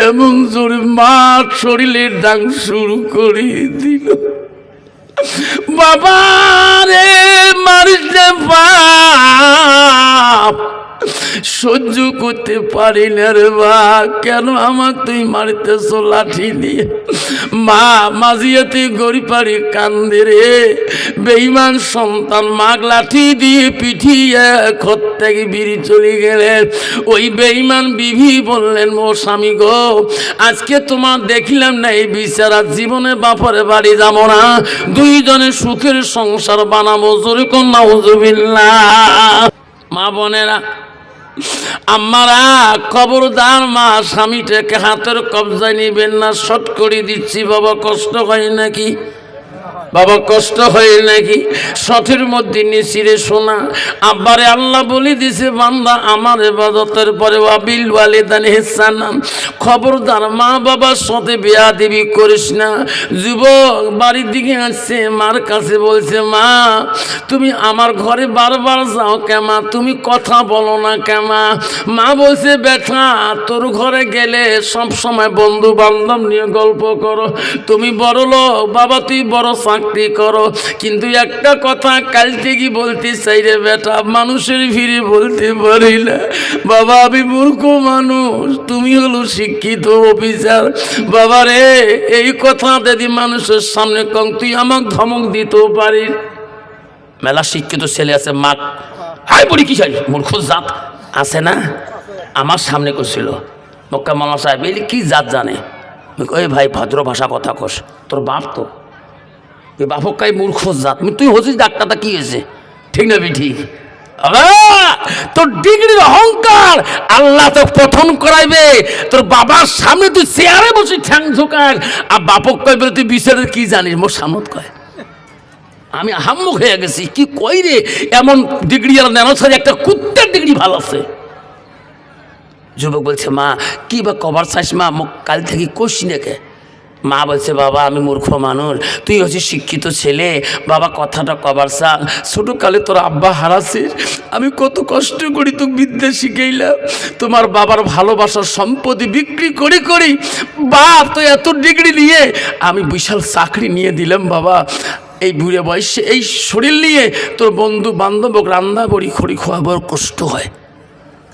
এমন জোরে মার শরীরে ডাং শুরু করে দিল। বাবা রে মারিস রে বাপ, সহ্য করতে পারি না রে বা, কেন আমার তুই মারতেছ লাঠি নিয়ে? মা মাঝিয়াতে গরিপারি কান্দে রে, বেঈমান সন্তান মাগ লাঠি দিয়ে পিঠিয়ে ঘর থেকে বিড়ি চলে গেলেন। ওই বেঈমান বিবি বললেন, ও স্বামী গো, আজকে তোমার দেখিলাম না এই বিচারা জীবনে বাপরে বাড়ি যাব না, দুইজনে সুখের সংসার বানাবো। জোরে কোন নাউজুবিল্লাহ। মা বোনেরা, আমারা খবরদার মা স্বামীটাকে হাতের কবজায় নিবেন না, শর্ট করে দিচ্ছি। বাবা কষ্ট হয় নাকি? বাবা কষ্ট হয় নাকি? সঠের মধ্যে নিচিরে শোনা। আব্বারে আল্লাহ বলে দিছে, বান্দা আমার ইবাদতের পরে ওয়াবিল ওয়ালিদানি ইহসানান, খবরদার মা বাবার সাথে বেয়াদবি করিস না। যুবক বাড়ির দিকে আসছে, মার কাছে বলছে, মা তুমি আমার ঘরে বারবার যাও কেমা, তুমি কথা বলো না কেমা? মা বলছে, বেটা তোর ঘরে গেলে সব সময় বন্ধু বান্ধব নিয়ে গল্প করো, তুমি বড় লোক, বাবা তুই বড় চাকরি করো, কিন্তু একটা কথা কাল থেকে বলতে চাই রে বেটা, মানুষের ভিড়ে বলতে পারি না। বাবা আমি মূর্খ মানুষ, তুমি হলো শিক্ষিত অফিসার। বাবা রে এই কথা যদি মানুষের সামনে কম, তুই আমাকে ধমক দিতেও পারিস। মেলা শিক্ষিত ছেলে আছে, মা হাই বলি কি চাই মূর্খ জাত আছে না, আমার সামনে করছিল মক্কা মামা সাহেব, এই কি জাত জানে? ওই ভাই ভদ্র ভাষা কথা কস, তোর বাপ তো ওই বাপকাই মূর্খ জাত, তুই হচ্ছিস ডাক্তারটা কি হয়েছে? ঠিক না ঠিক? তোর ডিগ্রির অহংকার আল্লাহ তো পঠন করাইবে, তোর বাবার সামনে তুই চেয়ারে বসে ঠ্যাং ঝোকার, আর বাপক কয় বলে তুই বিচারের কি জানিস? মোর সামনে কয় আমি হাম্মুখ হয়ে গেছি, কি কই রে এমন ডিগ্রি আর নেন একটা কুত্তার ডিগ্রি ভালো আছে। যুবক বলছে, মা কি বা কভার চাইস মা, মুখ কাল থেকে কষি নাকি? মা বলছে, বাবা আমি মূর্খ মানুষ, তুই হচ্ছিস শিক্ষিত ছেলে, বাবা কথাটা কবার চা। ছোটোকালে তোর আব্বা হারাছিস, আমি কত কষ্ট করি তোকে বিদ্যা শিখাইলাম, তোমার বাবার ভালোবাসার সম্পত্তি বিক্রি করি বাপ তো এত ডিগ্রি নিয়ে আমি বিশাল চাকরি নিয়ে দিলাম। বাবা এই বুড়ে বয়সে এই শরীর নিয়ে তোর বন্ধু বান্ধব রান্না বড়ি খড়ি খাওয়া বড় কষ্ট হয়।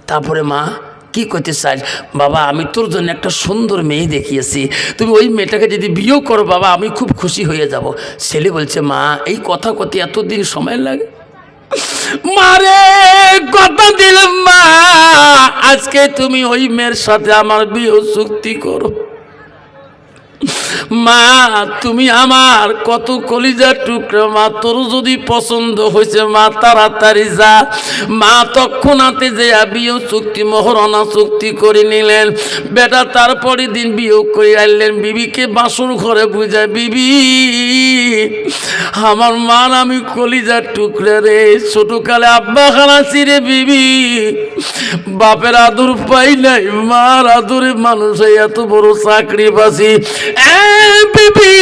তারপরে মা কি করতে চাস? বাবা আমি তোর জন্য একটা সুন্দর মেয়ে দেখিয়েছি, তুমি ওই মেয়েটাকে যদি বিয়েও করো বাবা আমি খুব খুশি হয়ে যাব। ছেলে বলছে, মা এই কথা কতে এতদিন সময় লাগে? মারে কথা দিলাম মা, আজকে তুমি ওই মেয়ের সাথে আমার বিয়ে চুক্তি করো। মা তুমি আমার কত কলিজার টুকরা, মা তোর যদি পছন্দ হয়েছে মা তাড়াতাড়ি যা। মা তৎক্ষণাতে যে বিয়ে চুক্তি মোহরানা চুক্তি করে নিলেন। বেটা তারপরে দিন বিয়ে করে আনলেন, বিবিকে বাসর ঘরে বুঝায়, বিবি আমার মার আমি কলিজার টুকরা রে, ছোটকালে আব্বা খানাছি রে বিবি, বাপের আদর পাই নাই, মার আদরে মানুষ এত বড় চাকরি পাচ্ছি। বিবি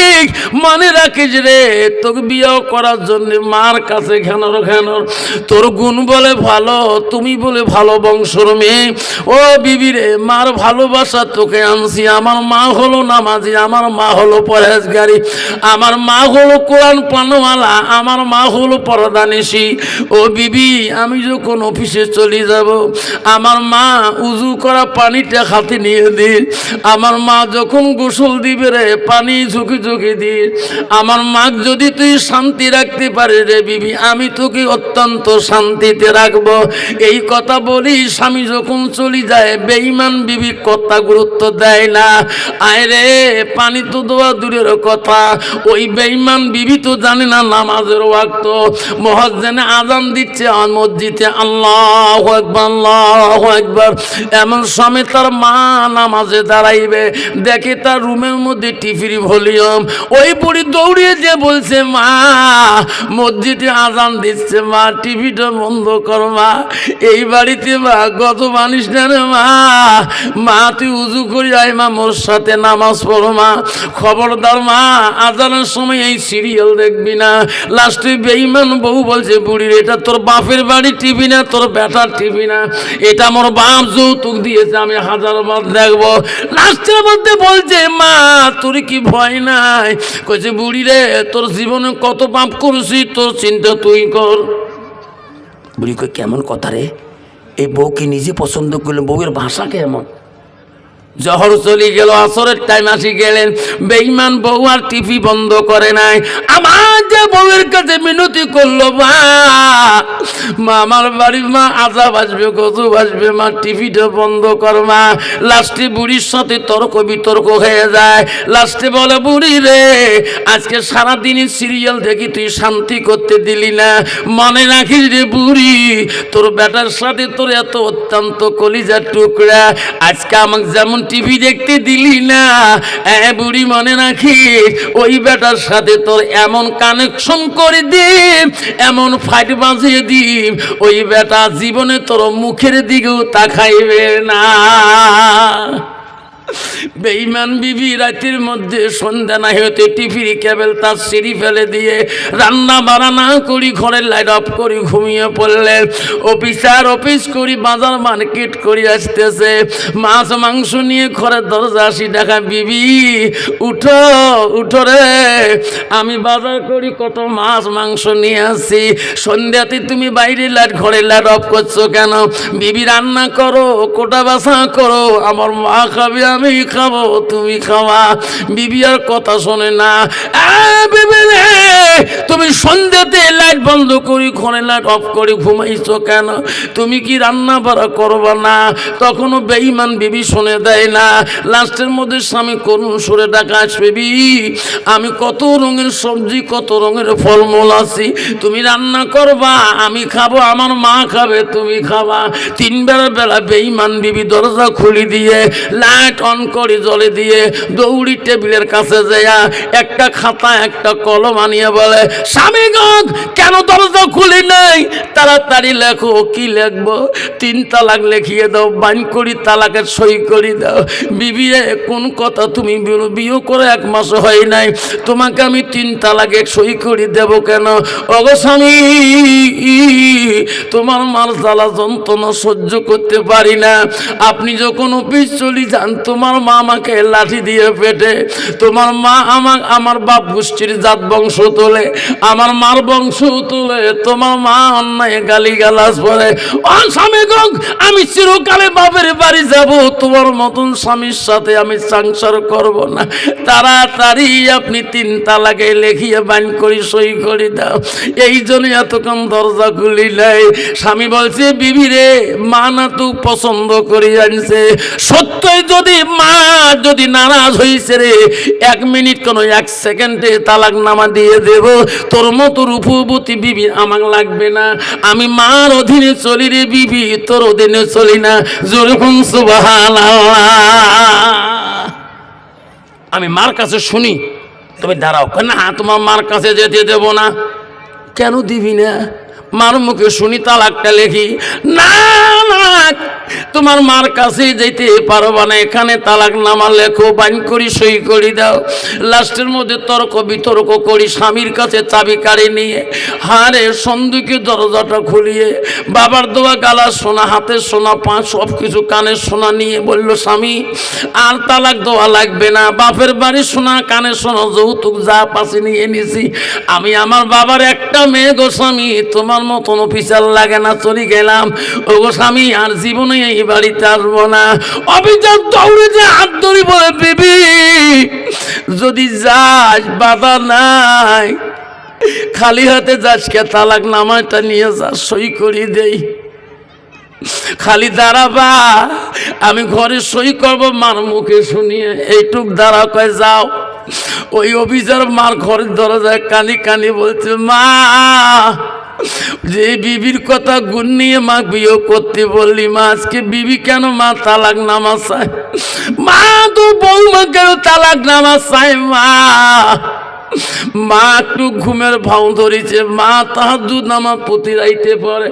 মনে রাখিস রে, তোকে বিয়ে করার জন্য মার কাছে ঘেনর তোর গুণ বলে ভালো, তুমি বলে ভালো বংশর মেয়ে। ও বিবি রে, মার ভালোবাসা তোকে আনছি। আমার মা হলো নামাজি, আমার মা হলো পরহেজগারি, আমার মা হলো কোরআন পানওয়ালা, আমার মা হলো পরদানিশী। ও বিবি আমি যখন অফিসে চলে যাব, আমার মা উজু করা পানিটা হাতে নিয়ে দিন, আমার মা যখন গোসল দিবে রে পানি ঝুঁকি ঝুঁকি দিস। আমার মা যদি তুই শান্তি রাখতে পারে রে বিবি, আমি তোকে অত্যন্ত শান্তিতে রাখবো। এই কথা বলি স্বামী যখন চলে যায়, বেঈমান বিবি কথা গুরুত্ব দেয় না। আয় রে পানি তো দেওয়া দূরের কথা, ওই বেঈমান বিবি তো জানে না নামাজের ওয়াক্ত। মুয়াজ্জিন আযান দিচ্ছে মসজিদে, আল্লাহু আকবার আল্লাহু আকবার, এমন সময় তার মা নামাজে দাঁড়াইবে, দেখে তার রুমের মধ্যে টিভির ভলিউম। ওই বুড়ি দৌড়িয়ে যে বলছে মা মসজিদে আজান দিচ্ছে মা, টিভিটা বন্ধ কর মা। এই বাড়িতে মা গত মানুষ না রে মা, মা তুই উজু করি আয় মা, মোর সাথে নামাজ পড়ো মা, খবরদার মা আজানের সময় এই সিরিয়াল দেখবি না। লাস্টে বেঈমান বউ বলছে বুড়ির এটা তোর বাপের বাড়ি টিভি না, তোর বেটার টিভি না, এটা আমার বাপ যৌতুক দিয়েছে, আমি 1000 বার দেখবো। লাস্টের মধ্যে বলছে মা তোর কি ভয় নাই? কইছে বুড়ি রে তোর জীবনে কত পাপ করছিস তোর চিন্তা তুই কর। বুড়ি কই কেমন কথা রে, এই বউকে নিজে পছন্দ করলেন, বউয়ের ভাষা কেমন? জহর চলে গেল, আসরের টাইম আসি গেলেন, বেঈমান বউ আর টিভি বন্ধ করে নাই। আমার যে বউয়ের কাছে মিনতি করলো মা আমার বাড়ির মা আজাব আসবে গজব আসবে মা, টিভিটা বন্ধ কর মা। লাস্টে বুড়ির সাথে তর্ক বিতর্ক হয়ে যায়। লাস্টে বলে বুড়ি রে আজকে সারাদিনই সিরিয়াল দেখি তুই শান্তি করতে দিলি না, মনে রাখিস রে বুড়ি তোর বেটার সাথে তোর এত অত্যন্ত কলিজার টুকরা, আজকে আমাকে যেমন টিভি দেখতে দিলি না, বুড়ি মনে রাখিস ওই বেটার সাথে তোর এমন কানেকশন করে দিম, এমন ফাইট বাজিয়ে দিম, ওই বেটা জীবনে তোর মুখের দিকেও তাকাইবে না। বেঈমান বিবি রাতের মধ্যে সন্ধ্যা না হতে টিভির কেবল তার সিঁড়ি ফেলে দিয়ে রান্না বাড়া না করি ঘরের লাইট অফ করি ঘুমিয়ে পড়লেন। অফিস করি বাজার মার্কেট করি আসতেছে, মাছ মাংস নিয়ে ঘরের দরজা আসি দেখা বিবি উঠো উঠো রে, আমি বাজার করি কত মাছ মাংস নিয়ে আসি, সন্ধ্যাতে তুমি বাইরে লাইট ঘরের লাইট অফ করছো কেন? বিবি রান্না করো কোটা বাসা করো, আমার মা খাবে আমি খাবো তুমি খাওয়া। বিবি আর কথা শোনে না, বিবি রে তুমি সন্ধ্যাতে লাইট বন্ধ করি ঘরে লাইট অফ করে ঘুমাইছো কেন? তুমি কি রান্না বাড়া করবা না? তখনও বেঈমান বিবি শুনে দেয় না। লাস্টের মধ্যে স্বামী করুণ সুরে ডাকা আসবে, বিবি আমি কত রঙের সবজি কত রঙের ফলমূল আছি, তুমি রান্না করবা আমি খাবো, আমার মা খাবে তুমি খাবা। 3 বেলা বেঈমান বিবি দরজা খুলি দিয়ে লাইট অন করে জ্বলে দিয়ে দৌড়ি টেবিলের কাছে যাইয়া একটা খাতা একটা কলম আনিয়ে বলে স্বামীগণ কেন দরজা খুলি নাই, তাড়াতাড়ি লেখো। কি লিখবো? 3 তালাক লিখিয়ে দাও, বাইন করি তালাকের সই করে দাও। বিবি কোন কথা তুমি বিয়ে করে 1 মাস হয় নাই, তোমাকে আমি 3 তালাকে সই করে দেব কেন? ওগো স্বামী তোমার মার জ্বালা যন্ত্রণা সহ্য করতে পারি না, আপনি যখন অফিস চলে যান তোমার মা আমাকে লাঠি দিয়ে পেটে, তোমার মা আমার বাপ গোষ্ঠীর জাত বংশ তোলে, আমার মার বংশ তোলে, তোমার মা অন্যায় গালি গালাজ পরে। ও স্বামী গো আমি চিরকালে বাপের বাড়ি যাব, তোমার মতন স্বামীর সাথে আমি সংসার করব না, তাড়াতাড়ি আপনি 3 তালাকে লেখিয়ে বাইন করি সই করে দাও। এই জন্য এতক্ষণ দরজা খুলি নাই। স্বামী বলছে বিবি রে মা না তো পছন্দ করে আনছে, সত্যই যদি মা যদি নারাজ হইছে রে 1 মিনিট কোন 1 সেকেন্ডে তালাক নামা দিয়ে দেব, তোর মতো রূপবতী বিবি আমার লাগবে না, আমি মার অধীনে চলি রে বিবি, তোর অধীনে চলি না। যেরকম সুবহানাল্লাহ আমি মার কাছে শুনি, তবে দাঁড়াও না তোমার মার কাছে যেতে দেব না। কেন দিবি না? মার মুখে শুনি তালাকটা লেখি। না না তোমার মার কাছে যেতে পারবা না, এখানে তালাক নামা লেখো বাইন করি সই করে দাও। লাস্টের মধ্যে তর্ক বিতর্ক করি, স্বামীর কাছে চাবি কাড়ি নিয়ে হারে সন্দুকে দরজাটা খুলিয়ে বাবার দোয়া গালা সোনা হাতের সোনা পাঁচ সব কিছু কানের সোনা নিয়ে বলল স্বামী আর তালাক দেওয়া লাগবে না, বাপের বাড়ি সোনা কানের সোনা যৌতুক যা পাশে নিয়ে নিছি, আমি আমার বাবার একটা মেয়ে গো স্বামী, তোমার মতন অফিসার লাগে না, চলে গেলাম। ও গো স্বামী আর জীবনে এই বাড়িতে আসবো না। অফিসার দৌড়ে যে হাত ধরি বলে বিবি যদি যাস বাবা নাই, খালি হাতে যাসকে তালাক নামাটা নিয়ে যা সই করি দেই। খালি দাঁড়াবা আমি ঘরে সই করবো, মার মুখে শুনিয়ে এইটুক দাঁড়া কয় যাও। ওই অফিসার মার ঘরের দরজায় কানি কানি বলছে মা যে বিবির কথা গুণ নিয়ে মা বিয়ে করতে বললি, মা আজকে বিবি কেন মা তালাক নামা চায়? মা তো তোর বৌমাকে তালাক নামা চাই মা। মা একটু ঘুমের ভাও ধরেছে, মা তাহাজ্জুদ নামাজ প্রতি রাইতে পড়ে,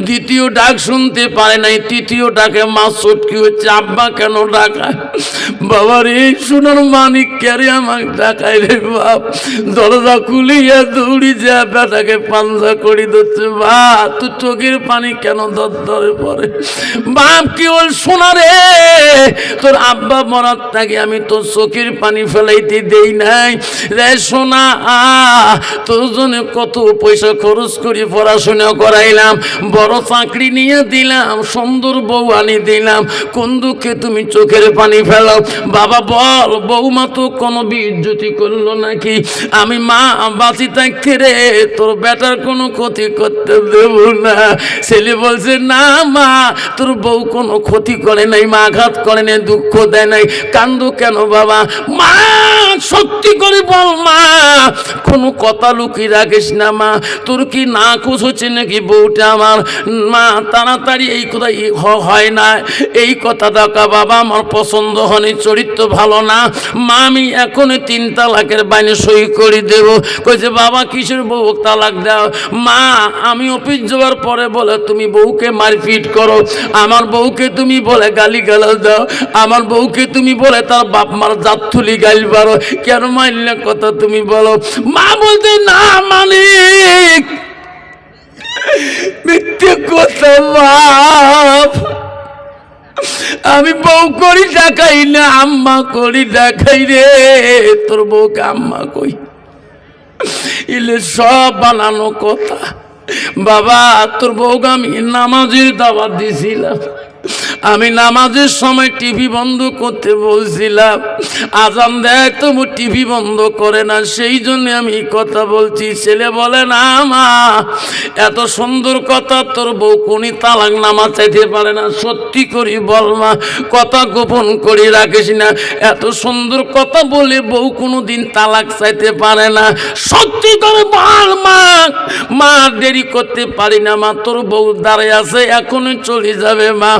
দ্বিতীয় ডাক শুনতে পারে নাই, তৃতীয় ডাকে মা চটকি হচ্ছে, আব্বা কেন ডাকায়? বাবার এই শোনার মানিক কেরে আমাকে ডাকায় রে বাপ। দরজা খুলিয়া দৌড়ি যা বেটাকে পাঞ্জা করি ধরছে, মা তুই চোখের পানি কেন ধরে পড়ে? বাপ কি বল শোনা রে, তোর আব্বা মরার থাকে আমি তোর চোখের পানি ফেলাইতে দেই নাই রে সোনা। তোর জন্য কত পয়সা খরচ করে পড়াশোনা করাইলাম, বড় চাকরি নিয়ে দিলাম, সুন্দর বউ আনি দিলাম, কোন দুঃখে তুমি চোখের পানি ফেলাও? বাবা বল, বৌমা তো কোনো বিজ্জতি করলো নাকি? আমি মা বাঁচি থাকতে রে তোর বেটার কোনো ক্ষতি করতে দেব না। ছেলে বলছে না মা, তোর বউ কোনো ক্ষতি করে নাই, মা আঘাত করে নাই, দুঃখ দেয় নাই, কান্দো কেন বাবা? মা সত্যি করে বল মা, কোনো কথা লুকিয়ে রাখিস না মা, তোর কি না খুশ হচ্ছে নাকি বউটা আমার? মা তাড়াতাড়ি এই কথা হয় না, এই কথা দেখা বাবা আমার পছন্দ হয়নি, চরিত্র ভালো না মা, আমি এখনই 3 তালাকের বাইনে সই করে দেব। কইছে বাবা কিসের বউ তালাক দাও? মা আমি অফিস যাওয়ার পরে বলে তুমি বউকে মারপিট করো, আমার বউকে তুমি বলে গালি গালাজ দাও, আমার বউকে তুমি বলে তার বাপ মার জাতথুলি গাইল পারো, কেন মাইলে কথা তুমি বলো? মা বলতে না মালিক মিথ্যে কথা বাপ, আমি বউ করি দেখাই না, আম্মা করি দেখাই রে। তোর বউকে আম্মা কই ইলে সব বানানো কথা। বাবা তোর বউকে আমি নামাজের দাওয়াত দিছিলাম, আমি নামাজের সময় টিভি বন্ধ করতে বলছিলাম, আজান দেয় তবু টিভি বন্ধ করে না, সেই জন্য আমি কথা বলছি। ছেলে বলে না মা এত সুন্দর কথা তোর বউ কোনি তালাক নামা চাইতে পারে না, সত্যি করি বল মা, কথা গোপন করে রাখিস না, এত সুন্দর কথা বলে বউ কোনো দিন তালাক চাইতে পারে না, সত্যি করে বল মা। মা দেরি করতে পারি না মা, তোর বউ দাঁড়িয়ে আছে এখনই চলে যাবে মা।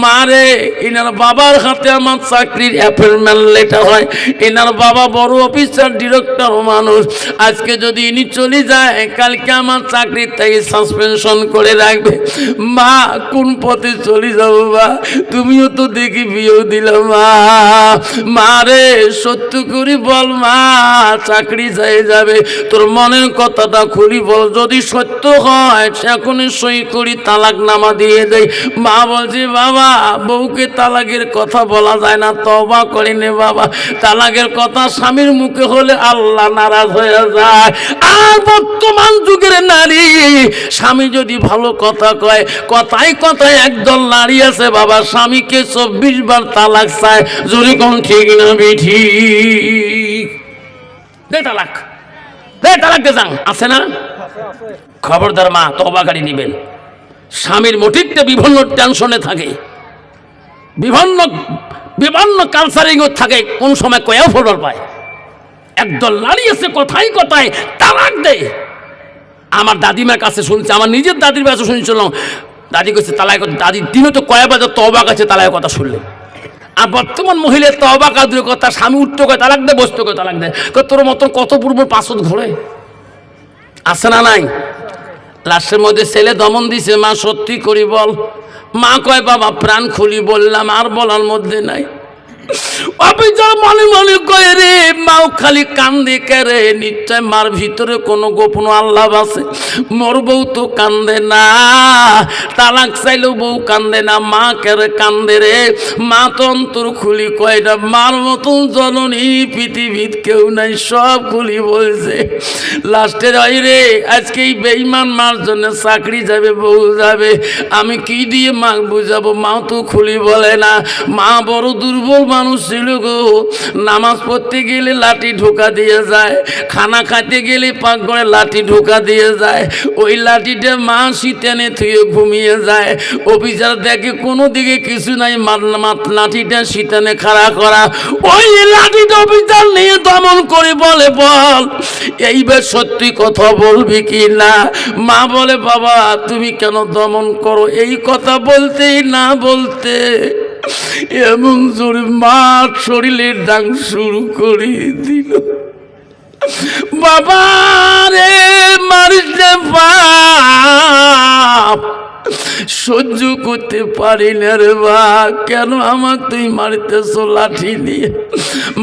মারে এনার বাবার হাতে আমার চাকরির অ্যাপয়েন্টমেন্ট লেটার হয়, এনার বাবা বড় অফিসার ডিরেক্টর মানুষ, আজকে যদি ইনি চলে যায় কালকে আমার চাকরির থেকে সাসপেনশন করে রাখবে। মা কোন পথে চলে যাবো মা, তুমিও তো দেখি বিয়েও দিলাম মা। মারে সত্য করে বল মা, চাকরি যায় যাবে, তোর মনের কথাটা খুলি বল, যদি সত্য হয় এখনই সই করি তালাক নামা দিয়ে দেয়। মা বলছে বাবা বউকে তালাকের কথা বলা যায় না, তওবা করে নে বাবা, তালাকের কথা স্বামীর মুখে হলে আল্লাহ নারাজ হয়ে যায়। আর বর্তমান যুগের নারী স্বামী যদি ভালো কথা কয়, কথায় কথায় একদল নারী আছে বাবা স্বামীকে 24 বার তালাক চায়, জোরে কোন ঠিক না বেঠি? দে তালাক, দে তালাক দে যান, আছে না? খবরদার মা তওবাকারী নিবেন। স্বামীর মোটিতে বিভিন্ন টেনশনে থাকে, বিভিন্ন কালচারিং থাকে, কোন সময় কয়েও ফোরবার পায়। একদল নারী আছে কথাই কথায় তালাক দেয়। আমার দাদিমার কাছে শুনছি, আমার নিজের দাদির কাছে শুনছিলাম, দাদি কাছে তালাক, দাদির দিনও তো কয়েক বাজার তওবা কাছে তালাকের কথা শুনলেন। আর বর্তমান মহিলার তওবা কাদের কথা, স্বামী উঠতে করে তালাক দেয়, বসতে করে তালাক দেয়, তোর মতন কত পূর্ব পাঁচত ঘোরে আছে না নাই? লাশের মধ্যে ছেলে দমন দিছে, মা সত্যি করি বল? মা কয় বাবা প্রাণ খুলি বললাম, আর বলার মধ্যে নাই। অফিসার মনে মনে কয় রে মাও খালি কান্দে কেরে, নিশ্চয় মার ভিতরে কোনো গোপন আল্লাহ আছে। মোর বউ তো কান্দে না, তালাক চাইলেও বউ কান্দে না, মা কেরে কান্দে রে? মা তো অন্তর খুলি কয় না, মার মতন জননী পৃথিবীর কেউ নাই, সব খুলি বলছে। লাস্টে হয় রে আজকে এই বেঈমান মার জন্য চাকরি যাবে, বউ যাবে, আমি কি দিয়ে মা বুঝাবো? মাও তো খুলি বলে না। মা বড় দুর্বল মানুষ ছিল গো, নামাজ পড়তে গেলে লাঠি ঢোকা দিয়ে যায়, খানা খাইতে গেলে পাকঘরে লাঠি ঢোকা দিয়ে যায়, ওই লাঠিটা মা শীতেনে থুয়ে ঘুমিয়ে যায়। অফিসার দেখে কোনো দিকে কিছু নাই, লাঠিটা শীতেনে খাড়া করা, ওই লাঠিটা অফিসার নিয়ে দমন করে বলে বল এইবার সত্যি কথা বলবি কি না? মা বলে বাবা তুমি কেন দমন করো? এই কথা বলতেই না বলতে এমন জোরে মা শরীরে ডাং শুরু করে দিল। বাবা রে মারিস রে বাপ, সহ্য করতে পারি না রে বা, কেন আমার তুই মারিতেছ লাঠি দিয়ে?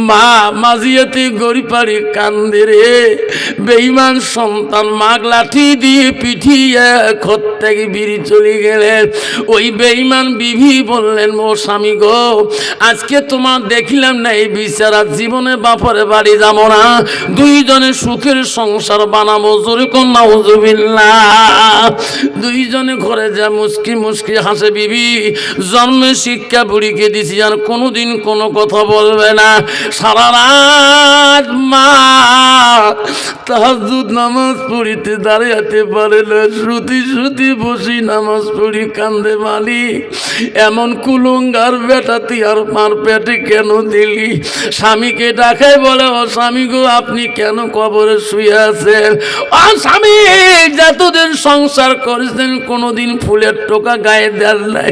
মা মাঝিয়াতে গড়িপাড়ি কান্দে রে, বেঈমান সন্তান মাগ লাঠি দিয়ে পিঠিয়ে ঘর থেকে বিড়ি চলে গেলেন। ওই বেঈমান বিবি বললেন, ও স্বামী গো, আজকে তোমার দেখিলাম না এই বিচারা, জীবনে বাপরে বাড়ি যাব না, দুইজনে সুখের সংসার বানাবো। জোরে কন্যা হুজুবিল্লাহ। দুইজনে ঘরে যা মুস্কি মুস্কি হাসে বিবি। জন্মে শিক্ষা বুড়িকে দিছি আর কোনোদিন কোনো কথা বলবে না। সারা রাত মা তাহাজ্জুদ নামাজ পড়িতে দাঁড়াতে পারে না, শ্রুতি শ্রুতি বসি নামাজ পড়ি কান্দে। মালিক, এমন কুলঙ্গার বেটা তুই আর মার পেটে কেন দিলি? স্বামীকে ডাকায় বলে, ও স্বামী গো, আপনি কেন কবরে শুয়ে আছেন? ও স্বামী, যতদিন সংসার করেছেন কোনোদিন ফুলের টোকা গায়ে দেন নাই,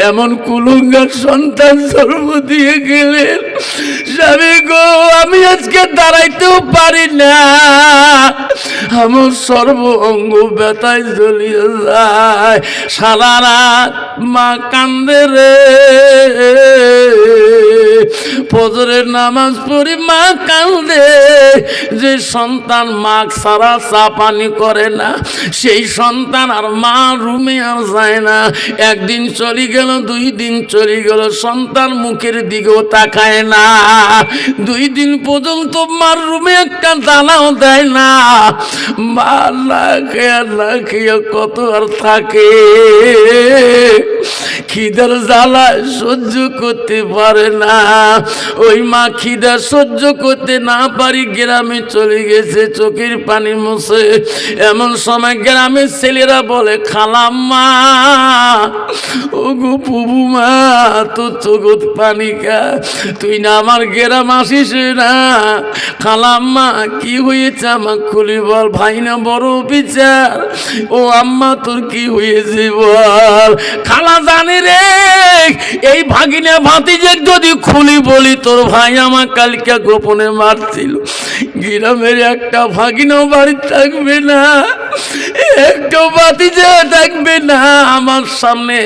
এমন কুলঙ্গার সন্তান জন্ম দিয়ে গেলেন। স্বামী গো, আমি আজকে দাঁড়াইতেও পারি না, আমার সর্ব অঙ্গ ব্যথায় জ্বলিয়ে যায়। সারা রাত মা কান্দে রে, ফজরের নামাজ পড়ি মা কান্দে। যে সন্তান মা সারা চা পানি করে না, সেই সন্তান আর মা রুমে আর যায় না। একদিন চলে গেল, 2 দিন চলে গেল, সন্তান মুখের দিকেও তাকায় না। 2 দিন পর্যন্ত মার রুমে একটা দানাও দেয় না। মা না খেয়ে কত আর থাকে, খিদার জ্বালায় সহ্য করতে পারে না। ওই মা খিদা সহ্য করতে না পারি গ্রামে চলে গেছে চোখের পানি মুছে। এমন সময় গ্রামের ছেলেরা বলে, খালাম্মা, ও গো পুবু মা, তোর চোখত পানি কা, তুই না আমার গ্রাম আসিস না? খালাম্মা, কি হয়েছে আমার খুলি বল। ভাই না বড় বিচার, ও আম্মা তোর কি হয়েছে বল। খালা জানি রে, এই ভাগিনা ভাতিজে যদি খুলি বলি, তোর ভাই আমার কালকে গোপনে মারছিল। গ্রামের একটা ভাগিনা বাড়ি থাকবে না, একটা ভাতিজা থাকবে না আমার সামনে।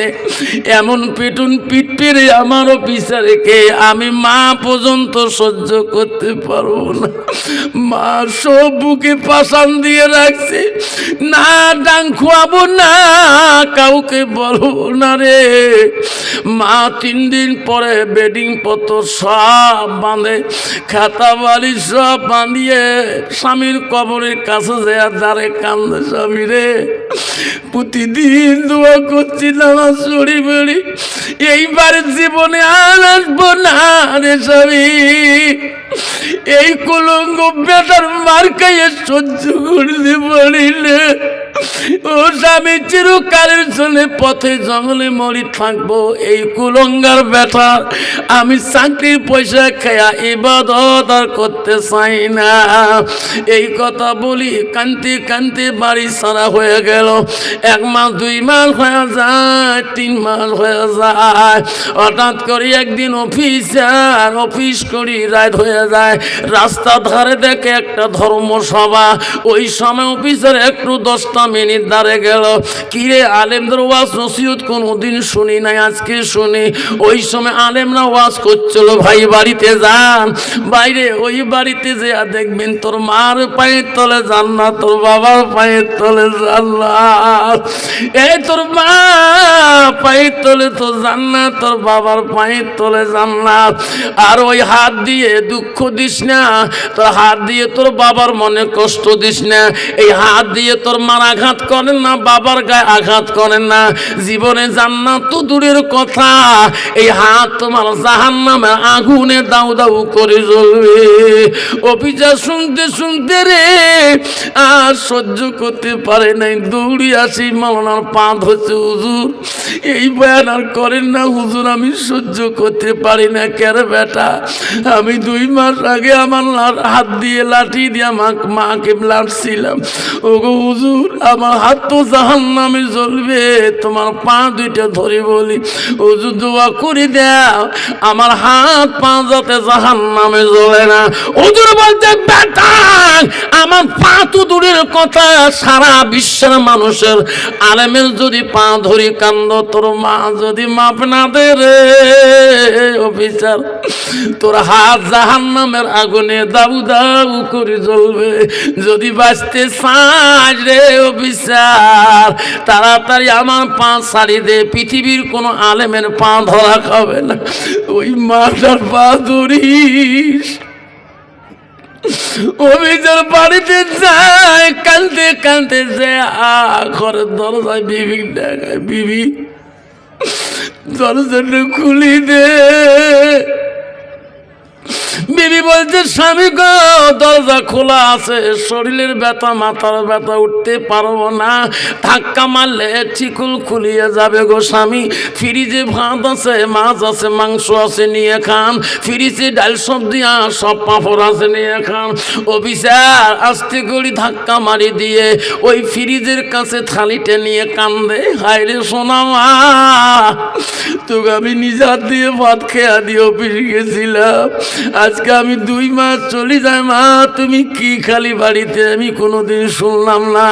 এমন পিটুন পিট পেরে আমারও পিছা রেখে আমি মা পর্যন্ত সহ্য করতে পারবো না। মা সব বুকে পাশান দিয়ে রাখছে, না ডাং খোয়াবো না, কাউকে বলবো না রে। মা 3 দিন পরে বেডিং পত্র সব বাঁধে, খাতা বালি সব বাঁধিয়ে স্বামীর কবরের কাছে যায় দাঁড়ে কান্দে। স্বামী রে, প্রতিদিন দোয়া করছিলাম চড়ি বেড়ি, এইবার জীবনে আর আসবো না রে স্বামী। এই কলঙ্ক বেটার মার খাইয়ে সহ্য করতে পারিলে, ও স্বামী চিরকালের জন্য পথে জঙ্গলে মরি থাকবো। এই কুলঙ্গার বেটার আমি চাকরির পয়সা খায়া ইবাদত আর করতে চাই না। এই কথা বলি কান্তি কান্তি বাড়ি সারা হয়ে গেল। 1 মাস 2 মাস হয়ে যায়, 3 মাস হয়ে যায়। হঠাৎ করে একদিন অফিস করি রাত হয়ে যায়, রাস্তা ধারে দেখে একটা ধর্মসভা। ওই সময় অফিসের একটু 10টা মিনিট দাঁড়িয়ে গেল। কিরে, আলেমদের ওয়াজ নসিহত কোনোদিন শুনি নাই, আজকে শুনি। ওই সময় আলেমরা ওয়াজ করছিল, ভাই বাড়িতে যান। বাইরে ওই বাড়িতে যে দেখবেন তোর মার পায়ের তলে জান্নাত, তোর বাবার পায়ের তলে জান্নাত। এই তোর মা পায়ের তলে তো জান্নাত, তোর বাবার পায়ের তলে জান্নাত। আর ওই হাত দিয়ে দুঃখ দিস না, তোর হাত দিয়ে তোর বাবার মনে কষ্ট দিস না। এই হাত দিয়ে তোর মার আঘাত করেন না, বাবার গায়ে আঘাত করেন না। জীবনে জান্নাত তো দূরের কথা, এই হাত তোমার জাহান্নামের আগুনে দাউ দাউ করে জ্বলবে। অভিযোগ শুনতে শুনতে রে আর সহ্য করতে পারে নাই, দৌড়ি আসি মাওলানার পা ধরছে, হুজুর এই বয়ান আর করেন না হুজুর, আমি সহ্য করতে পারি না। কেরে বেটা, আমি 2 মাস আগে আমার হাত দিয়ে লাঠি দিয়ে মাকে লাঠছিলাম। ও গো হুজুর, আমার হাত তো জাহান্নামে জ্বলবে, তোমার পা দুইটা ধরে বলি হুজুর দোয়া করে দাও আমার হাত পা যাতে জাহান্নামে জ্বলে না। হুজুর বলতে বেটা আমার পা তো দূরের কথা, সারা বিশ্বের মানুষের আলেমের যদি পা ধরি কান্দ, তোর মা যদি মাপ না দে রে অফিসার, তোর হাত জাহান্নামের আগুনে দাউ দাউ করে জ্বলবে। যদি বাঁচতে চাস রে অফিসার, তাড়াতাড়ি আমার পা ছাড়ি দে, পৃথিবীর কোনো আলেমের পা ধরা খাবে না, ওই মাটার পা ধরিস। অফিসার বাড়িতে যায় কাঁদতে কাঁদতে যায়, ঘরের দরজায় বিবি ডাকায়, বিবি দরজাটা খুলি দে। বিবি বলছে স্বামী গো দরজা খোলা আছে, শরীরের ব্যথা মাথার ব্যথা, উঠতে পারবো না, ধাক্কা মারলে চিকুল খুলিয়ে যাবে গো স্বামী। ফ্রিজে ভাত আছে, মাছ আছে, মাংস আছে, নিয়ে খান। ফ্রিজে ডাল সবজি সব পাঁপড় আছে, নিয়ে খান। অফিসার আস্তে করে ধাক্কা মারি দিয়ে ওই ফ্রিজের কাছে থালিটা নিয়ে কান্দে, হায় রে সোনা মা, তোকে আমি নিজে হাত দিয়ে ভাত খেয়া দিয়ে অফিস গেছিলাম, আজকে আমি 2 মাস চলে যায় মা, তুমি কি খালি বাড়িতে, আমি কোনোদিন শুনলাম না।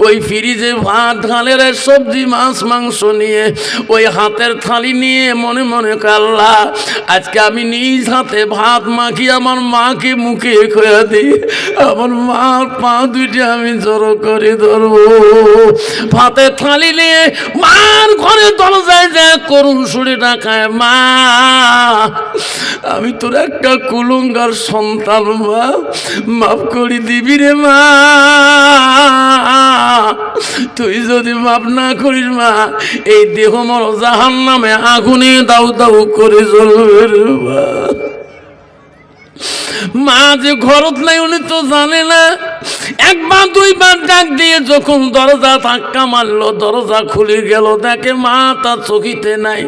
ওই ফ্রিজে ভাত ঢালের সবজি মাছ মাংস নিয়ে ওই হাতের থালি নিয়ে মনে মনে কাল্লা, আজকে আমি নিজ হাতে ভাত মাখি আমার মাকে মুখে খোয়া দিই, আমার মার পা দুইটা আমি জড়ো করে ধরবো। ভাতের থালি নিয়ে মার ঘরে দরজায় যায় করুণ সুরে ডাকায়, মা আমি তোর একটা কুলঙ্গার সন্তান মা, মাফ করে দিবি রে মা, তুই যদি মাফ না করিস মা, এই দেহ মর জাহান্নামে আগুনে দাউ দাউ করে জ্বলবে রে মা। মা যে ঘরত নাই উনি তো জানে না, 1 বার 2 বার ডাক দিয়ে যখন দরজা ধাক্কা মারলো, দরজা খুলে গেল, দেখে মা তার চকিতে নাই,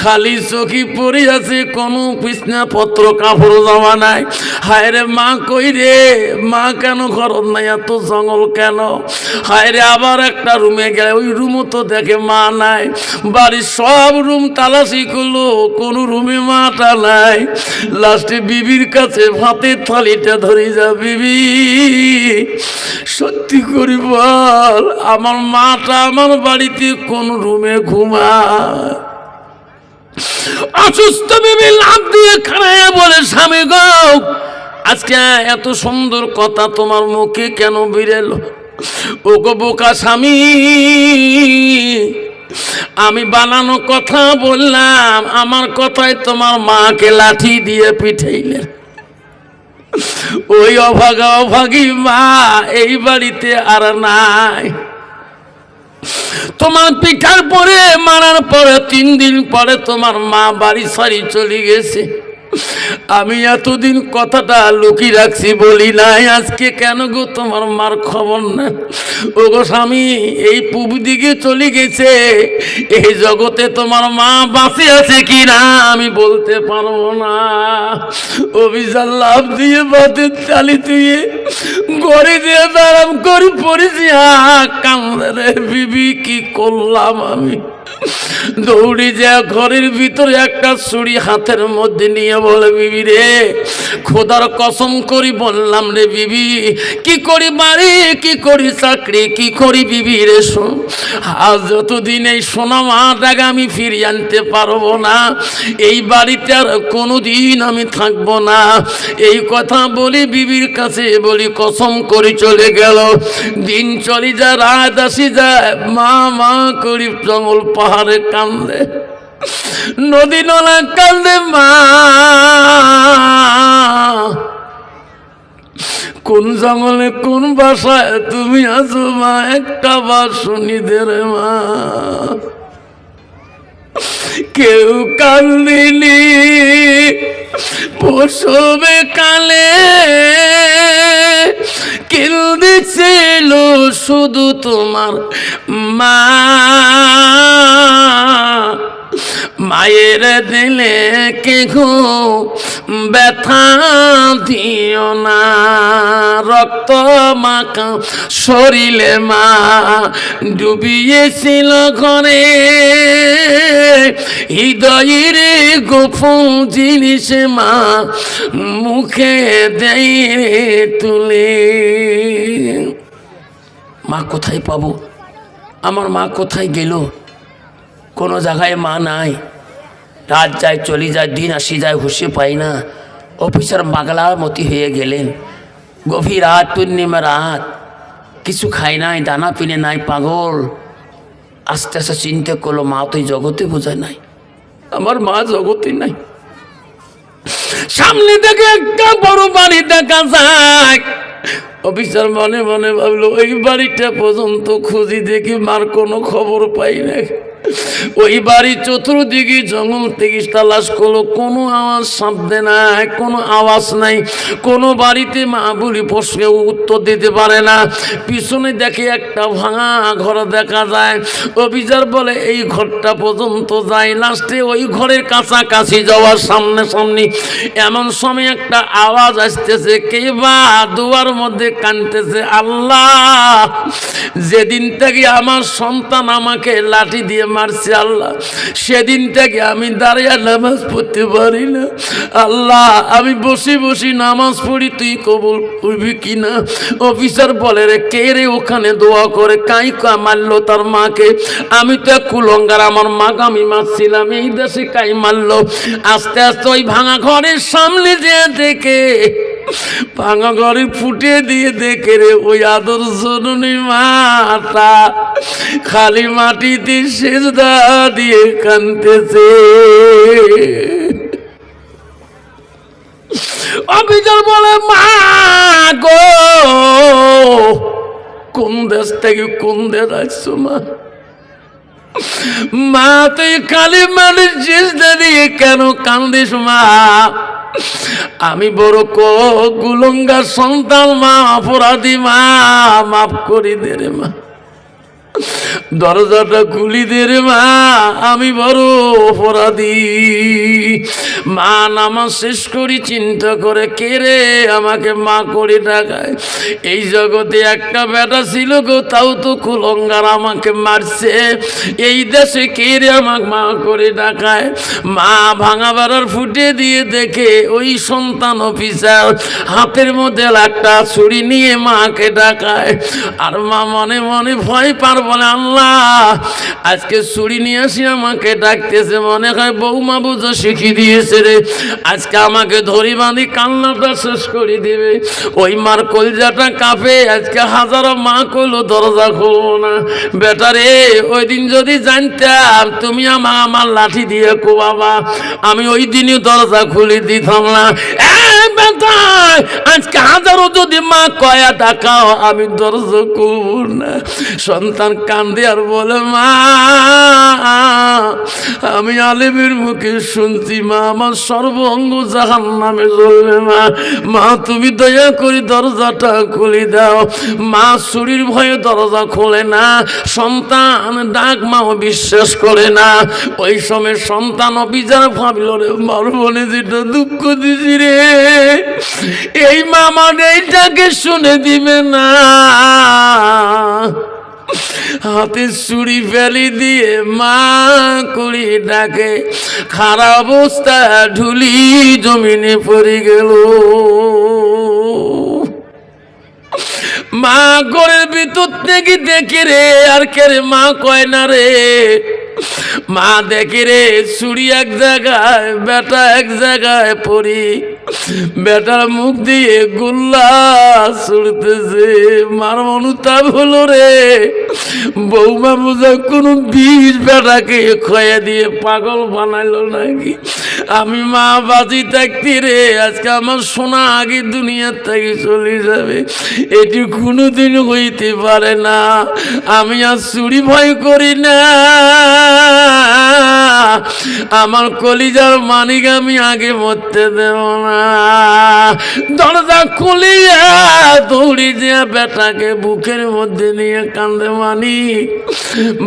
খালি চকি পড়ে আছে, কোনো বিছনা পত্র কাপড় জামা নাই। হায় রে মা কই রে, মা কেন ঘরত নাই, এত জঙ্গল কেন? হায় রে আবার একটা রুমে গেলে ওই রুমও তো দেখে মা নাই, বাড়ির সব রুম তালাশি করলো, কোনো রুমে মাটা নাই। লাস্টে বিবির কাছে ভাতের থালিটা ধরে যা, বিবি সত্যি করি বল আমার মাটা আমার বাড়িতে কোন রুমে ঘুমায়? অসুস্থ বিবি লাফ দিয়ে খাড়ায় বলে, স্বামী গো আজকে এত সুন্দর কথা তোমার মুখে কেন বেরেল? ও গো বোকা স্বামী, আমি বানানো কথা বললাম, আমার কথায় তোমার মাকে লাঠি দিয়ে পিঠাইলেন। ওই অভাগা অভাগী মা এই বাড়িতে আর নাই। তোমার পিঠার পরে মারার পরে 3 দিন পরে তোমার মা বাড়ি সারি চলে গেছে। আমি এতদিন কথাটা লুকিয়ে রাখছি, বলি নাই, আজকে কেন গো তোমার মার খবর না? ও গো স্বামী, এই পূব দিকে চলে গেছে, এই জগতে তোমার মা বাঁচে আছে কি না আমি বলতে পারবো না। অভিযান লাভ দিয়ে বাতের চালি দিয়ে ঘরে দিয়ে দাঁড়াম করে পড়েছি, কামড়ে বিবি কি করলাম আমি? দৌড়ি যা ঘরের ভিতরে একটা ছুরি হাতের মধ্যে নিয়ে বলে, বিবি রে খোদার কসম করি বললাম রে বিবি, কি করি বাড়ি, কি করি চাকরি, কি করি বিবি রে, শোন আজ যতদিন এই সোনা মাটাকে আমি ফিরিয়ে আনতে পারবো না, এই বাড়িতে আর কোনোদিন আমি থাকবো না। এই কথা বলি বিবির কাছে বলি কসম করে চলে গেল। দিন চলে যায়, রাত আসি যায়, মা মা করি জঙ্গল পাহাড়ে কান্দে, নদী নলা কান্দে, মা কোন জঙ্গলে কোন বাসায় তুমি আছো মা, একটা বার শুনি দে রে মা। কেউ কান্দিনি প্রসবে কালে, কেঁদেছিল শুধু তোমার মা, মায়ের দিলে কেহু ব্যথা দিও না, রক্ত মাখা শরীরে মা ডুবিয়েছিল ঘরে, হৃদয়ের গোপন জিনিস মা মুখে দেয় তুলে। মা কোথায় পাবো? আমার মা কোথায় গেল? কোনো জায়গায় মা নাই। রাত যায় চলে যায়, দিন আসি যায়, হুঁশে পাই না। অফিসার পাগলার মতি হয়ে গেলেন। গভীর রাত, পূর্ণিমা রাত, কিছু খাই নাই, দানা পিনে নাই, পাগল। আস্তে আস্তে চিন্তা করলো মা তো এই জগতে বোঝায় নাই, আমার মা জগতে নাই। সামনে থেকে একটা বড় বাড়ি দেখা যায়। অফিসার মনে মনে ভাবলো ওই বাড়িটা পর্যন্ত খুঁজি, দেখি মার কোনো খবর পাই না। ওই বাড়ি চতুর্দিকে জঙ্গল থেকে তালাশ করলো, কোনো আওয়াজ শব্দে নাই, কোনো আওয়াজ নাই। কোনো বাড়িতে মা বলি প্রশ্নে উত্তর দিতে পারে না। পিছনে দেখে একটা ভাঙা ঘর দেখা যায়। অফিসার বলে এই ঘরটা পর্যন্ত যায়। লাস্টে ওই ঘরের কাছাকাছি যাওয়ার সামনে সামনে এমন সময় একটা আওয়াজ আসতেছে, কে বা দুয়ার মধ্যে কাঁদতেছে, আল্লাহ যেদিন থেকে আমার সন্তান আমাকে লাঠি দিয়ে মারছে আল্লাহ, সেদিন থেকে আমি দাঁড়িয়ে নামাজ পড়তে পারি না। আল্লাহ আমি বসে বসে নামাজ পড়ি, তুই কবুল করবি কিনা? অফিসার বলে রে কে রে ওখানে দোয়া করে, কাই মারলো তার মাকে? আমি তো কুলঙ্গার, আমার মাকে আমি মারছিলাম, এই দেশে কাই মারলো? আস্তে আস্তে ওই ভাঙা ঘরের সামনে যে দেখে, ভাঙা ঘরে ফুটে দিয়ে দেখে রে ওই আদর জননী মাতা খালি মাটিতে সেজদা দিয়ে কাঁদতেছে। অফিসার বলে মা গো, কোন দেশ থেকে কোন দেশ আসছো মা? মা তুই খালি মানুষ সেজদা দিয়ে কেন কান্দিস মা? আমি বড় গুলঙ্গার সন্তান মা, অপরাধী মা, মাফ করে দে রে মা, দরজাটা খুলি দে রে মা, আমি বড় অপরাধী। মা নামাজ শেষ করি চিন্তা করে, কে রে আমাকে মা করে ডাকায়? এই জগতে একটা বেটা ছিল গো, তাও তো কুলঙ্গার আমাকে মারছে। এই দেশে কে রে আমাকে মা করে ডাকায়? মা ভাঙা বাড়ার ফুটে দিয়ে দেখে ওই সন্তান অফিসার হাতের মধ্যে একটা ছুরি নিয়ে মাকে ডাকায়। আর মা মনে মনে ভয় পার বলে, আল্লাহ আজকে ছুরি নিয়ে আসি আমাকে ডাকতেছে, মনে হয় বৌমা বুঝো শিখিয়ে দিয়েছে রে, আজকে আমাকে ধরি বাঁধি কান্নাটা শেষ করে দিবে। ওই মার কলজাটা কাঁপে। আজকে হাজারো মা কইলো দরজা খুলবো না। বেটা রে ওই দিন যদি জানতাম তুমি আমার লাঠি দিয়ে কোবাবা, আমি ওই দিনই দরজা খুলে দিতাম না। আজকে হাজারো যদি মা কয়া ডাকাও আমি দরজা খুলব না। সন্তান কান্দে আর বলে, মা আমি আলেমের মুখে শুনছি মা আমার সর্বঙ্গ জাহান্নামে জ্বলবে মা, মা তুমি দয়া করে দরজাটা খুলে দাও। মা ছুরির ভয়ে দরজা খোলে না, সন্তান ডাক মাও বিশ্বাস করে না। ওই সময় সন্তান অভিযান ভাবিল রে মার বলে যেটা দুঃখ দিছি রে, এই মামা এইটাকে শুনে দিবে না। হাতে ছুরি ফেলি দিয়ে মা করি ডাকে, খারাপ অবস্থা ঢুলি জমিনে পড়ে গেল। মা ঘরের ভিতর থেকে দেখে রে, আর কে রে মা কয় না রে, মা দেখে রে ছুরি এক জায়গায়, বেটা এক জায়গায় পড়ি, বেটার মুখ দিয়ে গোল্লা ছুড়তেছে। মার অনুতাপ হলো রে, বৌমা বোঝা কোনো বিষ বেটাকে খয়ে দিয়ে পাগল বানাইলো নাকি? আমি মা বাঁচি থাকতে রে আজকে আমার সোনা আগে দুনিয়ার থেকে চলে যাবে, এটি কোনোদিন হইতে পারে না। আমি আর চুরি ভয় করি না, আমার কলিজার মানিক আমি আগে মরতে দেব না। দরজা খুলিয়া দৌড়ি দিয়া বেটাকে বুকের মধ্যে নিয়ে কান্দে। মানিক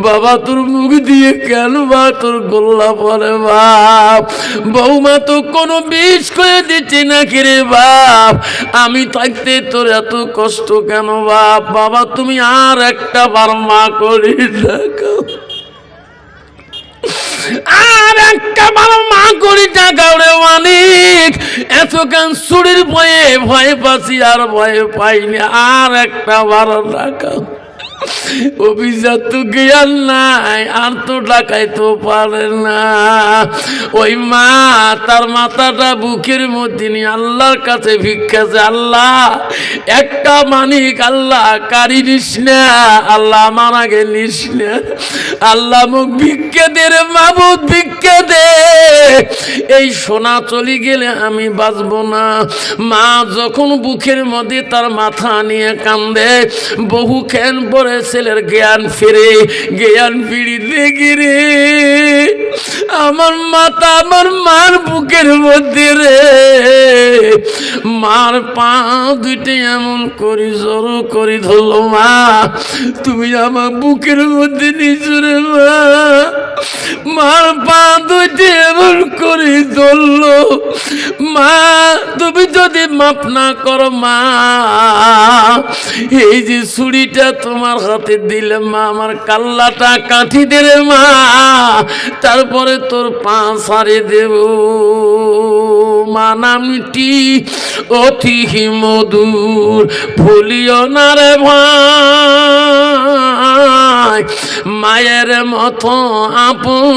বাবা তোর মুখ দিয়ে কেন বা তোর গোল্লা পরে বাপ? বৌমা তো কোনো বিষ করে দিচ্ছি নাকি রে বাপ? আমি থাকতে তোর এত কষ্ট কেন বাপ? বাবা তুমি আর একটা বার মা করে দেখো, আর একটা বার মা করে দেখাও রে মানিক। এত কান চুরির ভয়ে ভয় পাচ্ছি আর ভয়ে পাইনি, আর একটা বার দেখাও। অভিজাত তো জ্ঞান নাই, আর তো ডাকাইতে পারে না। ওই মা তার মাথাটা বুকের মধ্যে নিয়ে আল্লাহর কাছে ভিক্ষা চায়, আল্লাহ একটা মানিক আল্লাহ কারি নিস না, আল্লাহ আমার আগে নিস না, আল্লাহ মুখ ভিক্ষা দে রে মাবুদ, ভিক্ষা দে। এই সোনা চলে গেলে আমি বাঁচবো না। মা যখন বুকের মধ্যে তার মাথা নিয়ে কান্দে, বহু ক্ষণ পরে ছেলের জ্ঞান ফিরে, জ্ঞান ফিরি দেখি রে আমার মাথা আমার মার বুকের মধ্যে রে, মার পা দুইটা এমন করি জড়ো করি ধরলো। মা তুমি আমার বুকের মধ্যে নিছো রে মা, মার পা দুইটা এমন করি ধরলো। মা তুমি যদি মাপ না করো মা, এই যে ছুরিটা তোমার হাতে দিলে মা, আমার কাল্লাটা কাঠি দে রে মা, তারপরে তোর পা ছাড়ে দেব। মা নামটি অতি মধুর ভুলিও না রে ভাই, মায়ের মতো আপন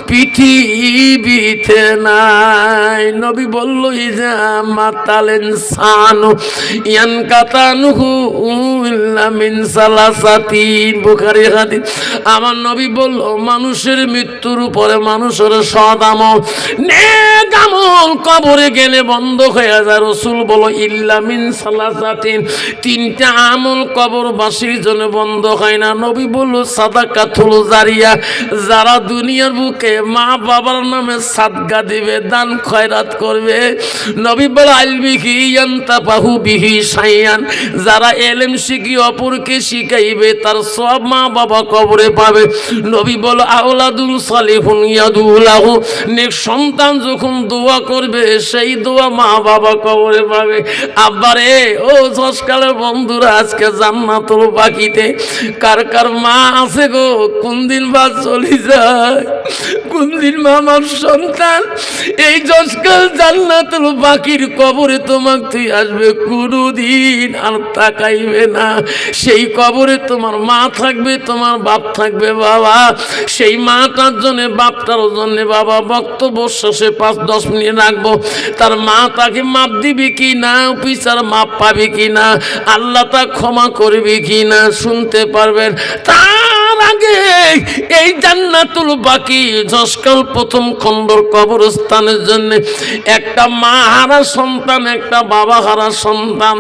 পৃথিবীতে নাই। নবী বলল ইজা মাতালেন সানু ইয়ান কাতানুহু ইল্লা মিন সালাসাতিন, বুখারী হাদিস। আমার নবী বলল মানুষের মৃত্যুর উপরে মানুষের সৎ আমল নেক আমল কবরে গেলে বন্ধ হয়ে যায়। রাসূল বলল ইল্লা মিন সালাসাতিন, তিনটা আমল কবরবাসীর জন্য বন্ধ হয় না। নবী বলল সাদাকাতুল জারিয়া, যারা দুনিয়ার বুকে মা বাবার নামে সাদকা দিবে, দান খয়রাত করবে। নবী বলে আলমিহি ইয়ান্তাফাহু বিহি শাইয়ান, যারা এলেম শিখি অপরকে শিখাইবে তার সব মা বাবা কবরে পাবে। নবী বলে আওলাদুল সালিহুন ইয়াদুলাহু, নেক সন্তান যখন দোয়া করবে সেই দোয়া মা বাবা কবরে পাবে। আব্বারে ও সসকালের বন্ধুরা, আজকে জান্নাতুল বাকিতে কার কার মা আছে গো? কোন দিন বা চলে যায়, কোন দিন মা আমার সন্তান এই সসকাল জান্নাতুল বাকির কবরে তোমাকে তুই আসবে, কোনদিন আর তাকাইবে না। সেই কবরে তোমার মা থাকবে, তোমার বাপ থাকবে। বাবা সেই মাটার জন্য বাপটার জন্য বাবা বক্তব্য শেষে 5-10 মিনিট রাখবো। তার মা তাকে মাপ দিবে কি না, পিছার মাপ পাবে কি না, আল্লাহ তা ক্ষমা করবে কি না শুনতে পারবেন। তার আগে এই জান্নাতুল বাকি যশকাল প্রথম খণ্ডর কবরস্থানের জন্য একটা মা হারা সন্তান, একটা বাবা হারা সন্তান।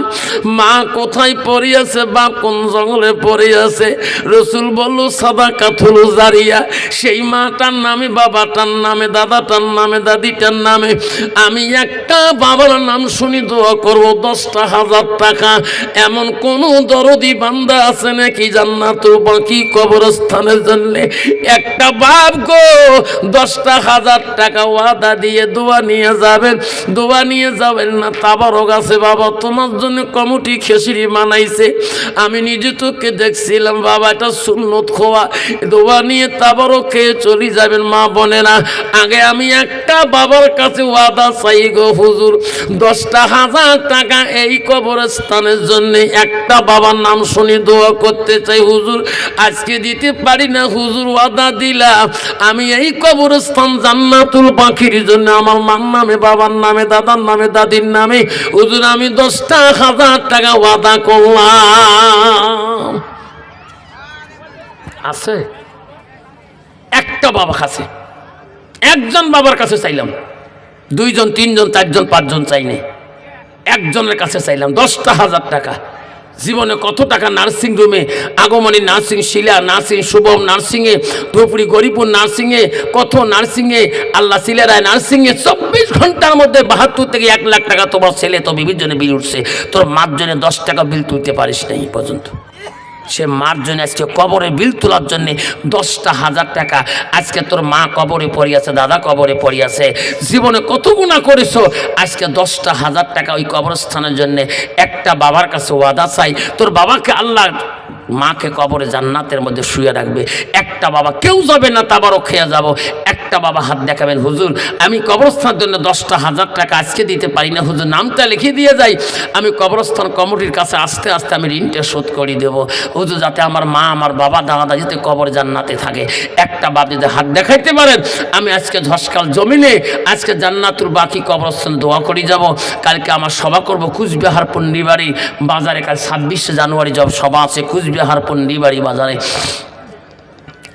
মা কোথায় পড়ে আছে, বাপ কোন জঙ্গলে পড়ে আছে। রসুল বলল সাদাকাতুল জারিয়া, সেই মাটার নামে, বাবাটার নামে, দাদাটার নামে, দাদিটার নামে আমি একটা বাবার নাম শুনি দোয়া করব 10,000 টাকা। এমন কোন দরদি বান্দা আছে নাকি জান্নাতুল বাকি কবরস্থানের জন্য? একটা বাপ গো 10,000 টাকা ওয়াদা দিয়ে দোয়া নিয়ে যাবেন। দোয়া নিয়ে যাবেন না, তাবারক আছে বাবা, তোমার জন্য কমিটি খিচুড়ি বানাইছে, আমি নিজে তোকে দেখছিলাম বাবা, এটা সুন্নত খোয়া। দোয়া নিয়ে তাবারক খেয়ে চলে যাবেন মা বোনেরা। আগে আমি একটা বাবার কাছে ওয়াদা চাই গো হুজুর, 10,000 টাকা এই কবরস্থানের জন্য একটা বাবার নাম শুনি দোয়া করতে চাই হুজুর। আজকে দিতে পারি না হুজুর, ওয়াদা দিলাম আমি এই কবরস্থান জান্নাতুল বাকির জন্য আমার মার নামে, বাবার নামে, দাদার নামে, দাদির নামে হুজুর আমি 10,000 টাকা ওয়াদা করলাম। আছে একটা বাবা কাছে, একজন বাবার কাছে চাইলাম, 2 জন 3 জন 4 জন 5 জন চাইনি, একজনের কাছে চাইলাম 10,000 টাকা। জীবনে কত টাকা নার্সিং রুমে, আগমনী নার্সিং, শিলা নার্সিং, শুভম নার্সিংয়ে, ধুপড়ি গরিপুর নার্সিংয়ে, কত নার্সিংয়ে, আল্লাহ শিলারায় নার্সিংয়ে 24 ঘন্টার মধ্যে 72 থেকে 1 লাখ টাকা তোমার ছেলে তো বিভিন্ন জনে বিল উঠছে, তোর মার জন্য 10 টাকা বিল তুলতে পারিস না এই পর্যন্ত। সে মার জন্য আজকে কবরে বিল তোলার জন্যে 10,000 টাকা। আজকে তোর মা কবরে পড়িয়াছে, দাদা কবরে পড়িয়াছে, জীবনে কত গুণা করেছো, আজকে 10,000 টাকা ওই কবরস্থানের জন্যে। একটা বাবার কাছে ওয়াদা চাই, তোর বাবাকে আল্লাহ মাকে কবরে জান্নাতের মধ্যে শুয়ে রাখবে। একটা বাবা, কেউ যাবে না তাবারও খেয়ে যাব, একটা বাবা হাত দেখাবেন, হুজুর আমি কবরস্থানের জন্য 10,000 টাকা আজকে দিতে পারি না, হুজুর নামটা লিখে দিয়ে যাই, আমি কবরস্থান কমিটির কাছে আস্তে আস্তে আমি ঋণটা শোধ করে দেবো হুজুর, যাতে আমার মা, আমার বাবা, দাদা যাতে কবরে জান্নাতে থাকে। একটা বাপ যদি হাত দেখাইতে পারেন, আমি আজকে ঝসকাল জমিনে আজকে জান্নাতুল বাকি কবরস্থানে দোয়া করে যাব। কালকে আমার সভা করব কুচবিহার পন্ডিবাড়ি বাজারে, কাল 26 জানুয়ারি জব সভা আছে কুচবিহার পন্ডিবাড়ি বাজারে।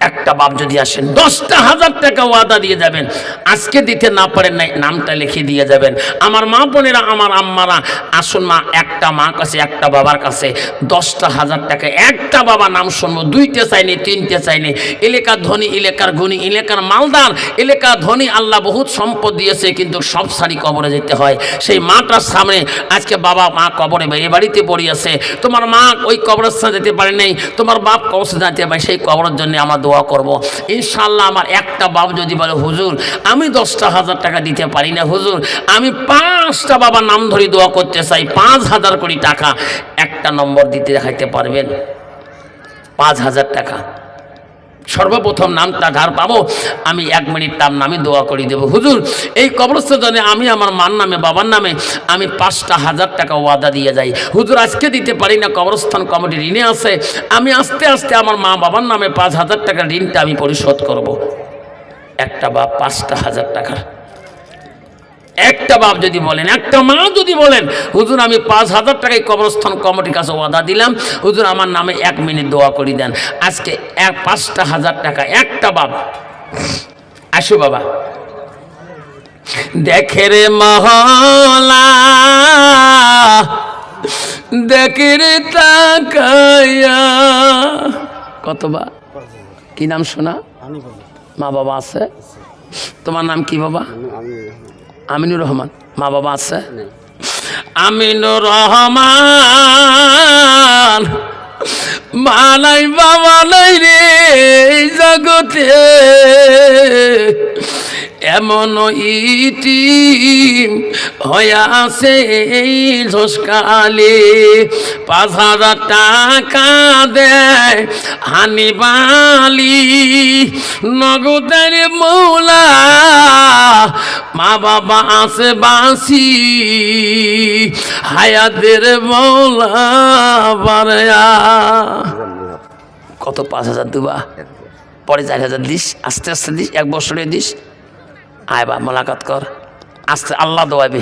একটা বাপ যদি আসেন 10,000 টাকা ওয়াদা দিয়ে যাবেন, আজকে দিতে না পারেন নাই নামটা লিখে দিয়ে যাবেন। আমার মা বোনেরা, আমার আম্মারা আসুন, মা একটা মা কাছে, একটা বাবার কাছে 10,000 টাকা। একটা বাবা নাম শুনবো, 2টে চাইনি, 3টে চাইনি। এলাকার ধনী, এলাকার গুণী, এলাকার মালদার, এলাকার ধনী, আল্লাহ বহুত সম্পদ দিয়েছে, কিন্তু সব সারি কবরে যেতে হয়। সেই মাটার সামনে আজকে বাবা মা কবরে বেরিয়ে বাড়িতে পড়িয়েছে, তোমার মা ওই কবরস্থানে যেতে পারে নাই, তোমার বাপ কবরস্থানে যেতে পারে, সেই কবরের জন্য আমার দোয়া করব ইনশাআল্লাহ। আমার একটা বাপ যদি বলে হুজুর আমি 10,000 টাকা দিতে পারি না, হুজুর আমি 5টা বাবার নাম ধরে দোয়া করতে চাই, 5,000 কোটি টাকা, একটা নম্বর দিতে দেখাইতে পারবেন? 5,000 টাকা সর্বপ্রথম নামটা ধার পাবো, আমি 1 মিনিট তার নামে দোয়া করে দেবো। হুজুর এই কবরস্থানে আমি আমার মার নামে, বাবার নামে আমি 5,000 টাকা ওয়াদা দিয়ে যাই, হুজুর আজকে দিতে পারি না, কবরস্থান কমিটি ঋণে আছে, আমি আস্তে আস্তে আমার মা বাবার নামে 5,000 টাকার ঋণটা আমি পরিশোধ করব। একটা বাপ 5,000 টাকার, একটা বাপ যদি বলেন, একটা মা যদি বলেন হুজুর আমি 5,000 টাকায় কবরস্থান কমিটির কাছে ওয়াদা দিলাম, হুজুর আমার নামে 1 মিনিট দোয়া করে দেন, আজকে 5,000 টাকা। একটা বাপ আসো বাবা। দেখে রে মহলা, দেখে রে তাকায়া, কত বা কি নাম শোনা? মা বাবা আছে? তোমার নাম কি বাবা? আমিনুর রহমান। মা বাবা আছে? আমিনুর রহমান মালাই বাবা নাই রে জগতে, এমন ইতিম হয়ে আছে এই ঝসকালে, 5,000 টাকা দেয় হানিবালি নগদের মৌলা, মা বাবা আছে বাসি হায়াতের মৌলা বারয়া। কত 5,000 দুবা, পরে 4,000 দিস, আস্তে আস্তে দিস, 1 বছরে দিস, আয় বা মোলাকাত কর, আস্তে আল্লাহ দোয়াবে।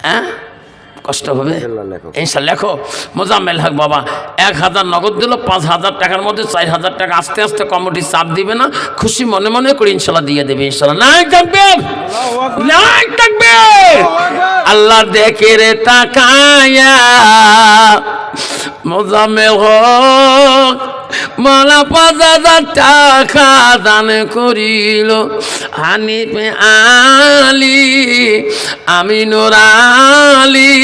হ্যাঁ কষ্ট হবে ইনশাল্লাহ। লেখো মোজাম্মেল হক বাবা 1,000 নগদ দিল, 5,000 টাকার মধ্যে 4,000 টাকা আস্তে আস্তে কমিটি চাপ দিবে না, খুশি মনে মনে করে ইনশাল্লাহ দিয়ে দেবে ইনশাল্লাহ। নাই থাকবে, নাই থাকবে, আল্লাহ দেখে রে তাকায়া মোজাম্মেল হক মালা 5,000 টাকা দান করিল, হানিফে আলী আমিনুর আলী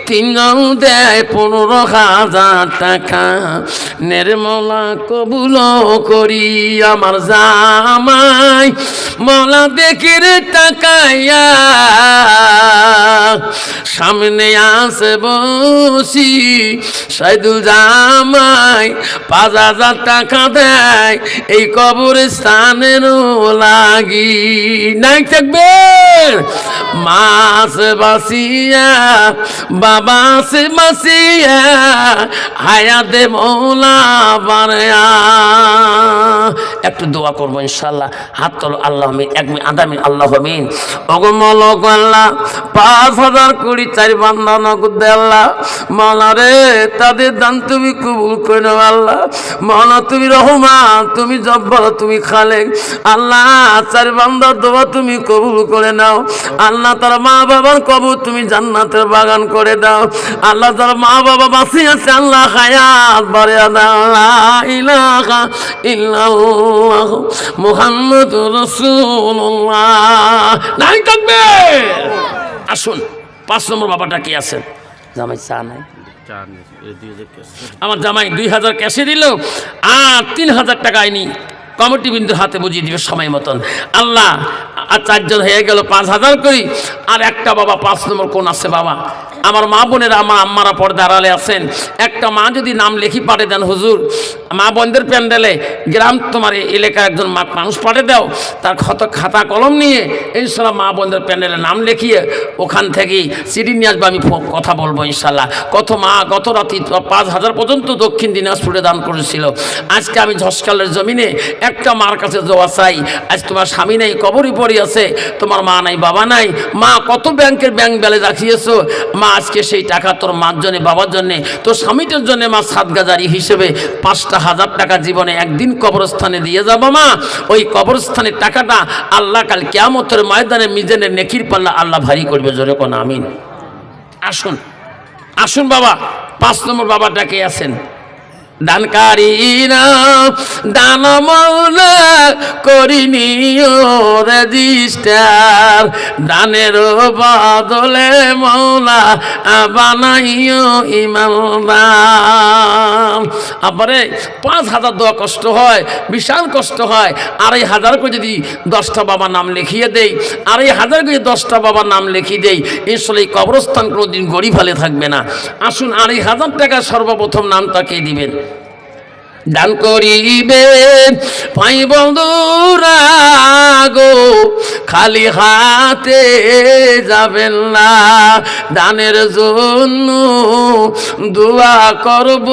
3জন দেয় 15,000 টাকা, নির্মলা কবুল করি আমার জামাই, মলা দেখে রে তাকাইয়া সামনে আসে বসি, সাইদুল জামাই 5,000 টাকা দেয় এই কবরস্থানের লাগি। নাই থাকবে, মাস বাসিয়া বাবা সে বাসিয়া হায়াতে মৌলা বারয়া। একটু দোয়া করবো ইনশাল্লাহ, হাত তোলো, আল্লাহ আমিন, 1 মিনিট, আধা মিনিট, আল্লাহ আমিন। ওগো মলক আল্লাহ 5,000 কোটি চার বান্দা নগদ দে আল্লাহ। মাওলা রে তাদের দান তুমি কবুল করে নাও আল্লাহ। মাওলা তুমি রহমান, তুমি জব্বার, তুমি খালেক আল্লাহ। চার বান্দার দোয়া তুমি কবুল করে নাও আল্লাহ। তার মা বাবার কবর তুমি জান্নাতের বাগান করে দাও আল্লাহ। তার মা বাবা বাঁচি আছে আল্লাহ, হায়াত বাড়িয়ে দাও। লা ইলাহা ইল্লাল্লাহ মুহাম্মাদুর রাসূলুল্লাহ। নাই থাকবে। আসুন 5 নম্বর বাবাটা কি আছেন? জামাই চা নাই, আমার জামাই 2000 ক্যাশে দিল আর 3000 টাকা আইনি কমিটি বিন্দুর হাতে বুঝিয়ে দিবে সময় মতন আল্লাহ। আর 4 জন হয়ে গেল, 5000 করি। আর একটা বাবা 5 নম্বর কোন আছে বাবা? আমার মা বোনেরা, আমার আম্মারা পর্দা আড়ালে আছেন। একটা মা যদি নাম লেখি পাঠিয়ে দেন হুজুর, মা বোনদের প্যান্ডেলে গ্রাম তোমার এলাকার একজন মানুষ পাঠিয়ে দাও, তার খাতা কলম নিয়ে ইনশাল্লাহ মা বোনদের প্যান্ডেলে নাম লিখিয়ে ওখান থেকে সিডি নিয়ে আসবো। আমি কথা বলবো ইনশাল্লাহ। কত মা গত রাতি 5000 পর্যন্ত দক্ষিণ দিনাজপুরে দান করেছিল। আজকে আমি ঝসকালের জমিনে একটা মার কাছে জোয়া চাই। আজ তোমার স্বামী নেই, কবরই পড়ে আছে, তোমার মা নাই, বাবা নাই। মা কত ব্যাংকের ব্যাংক ব্যালেন্স রাখিয়েছো মা, আজকে সেই টাকা তোর মার জন্যে, বাবার জন্যে, তোর স্বামীটার জন্যে মা সাদগাজারি হিসেবে 5,000 টাকা জীবনে একদিন কবরস্থানে দিয়ে যাবো মা। ওই কবরস্থানের টাকাটা আল্লাহ কাল কিয়ামতের ময়দানে মিজানের নেকির পাল্লা আল্লাহ ভারী করবে। জোরে কোন আমিন। আসুন আসুন বাবা, 5 নম্বর বাবাটা কে আছেন? দানকারীরা দান মৌলা করিনি রেজিস্টার, দানের বদলে মৌলা বানাইও ইমানদার। আবারে 5000 দেওয়া কষ্ট হয়, বিশাল কষ্ট হয়। 2500 করে যদি 10টা বাবার নাম লিখিয়ে দেই, 2500 করে 10টা বাবার নাম লিখিয়ে দেই, আসলে এই কবরস্থান কোনোদিন গরিব হলে থাকবে না। আসুন 2500 টাকা সর্বপ্রথম নামটাকে দিবেন, দান করিবেন। ভাই বন্ধুরা গো খালি হাতে যাবেন না, দানের জন্য দোয়া করব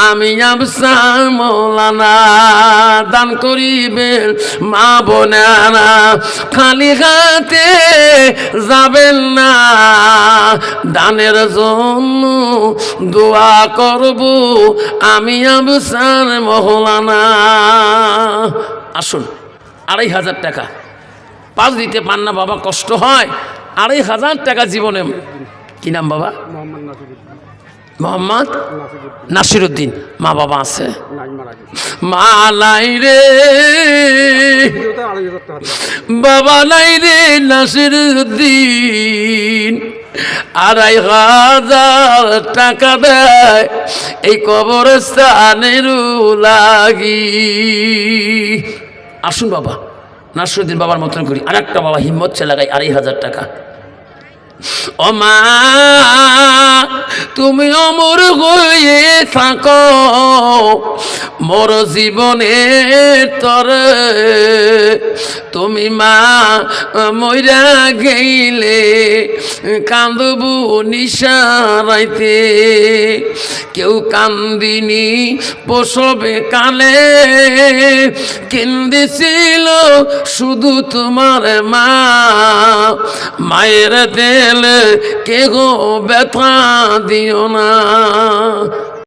আমি আফসা মৌলানা। দান করিবেন মা বোনেরা, খালি হাতে যাবেন না, দানের জন্য দোয়া করব আমি আবসার মৌলানা। আসুন 2500 টাকা 5 দিতে পান না বাবা, কষ্ট হয়। 2500 টাকা জীবনে। কি নাম বাবা? মোহাম্মদ নাসিরউদ্দিন। মা বাবা আছে? মা নাই রে বাবা, নাই রে নাসিরউদ্দিন। 2500 টাকা দেয় এই কবরস্থানের লাগি। আসুন বাবা নাসিরউদ্দিন বাবার মতন করি। আর একটা বাবা হিম্মত চে লাগাই 2500 টাকা। ও মা তুমি অমর হয়ে থাকো মোর জীবনে তরে, তুমি মা মইরা গেলে কান্দবু নিশারাইতে। কেউ কান্দিনি প্রসবে কালে, কেন্দেছিল শুধু তোমার মা। মায়ের দিলে কে গো ব্যথা দিও না।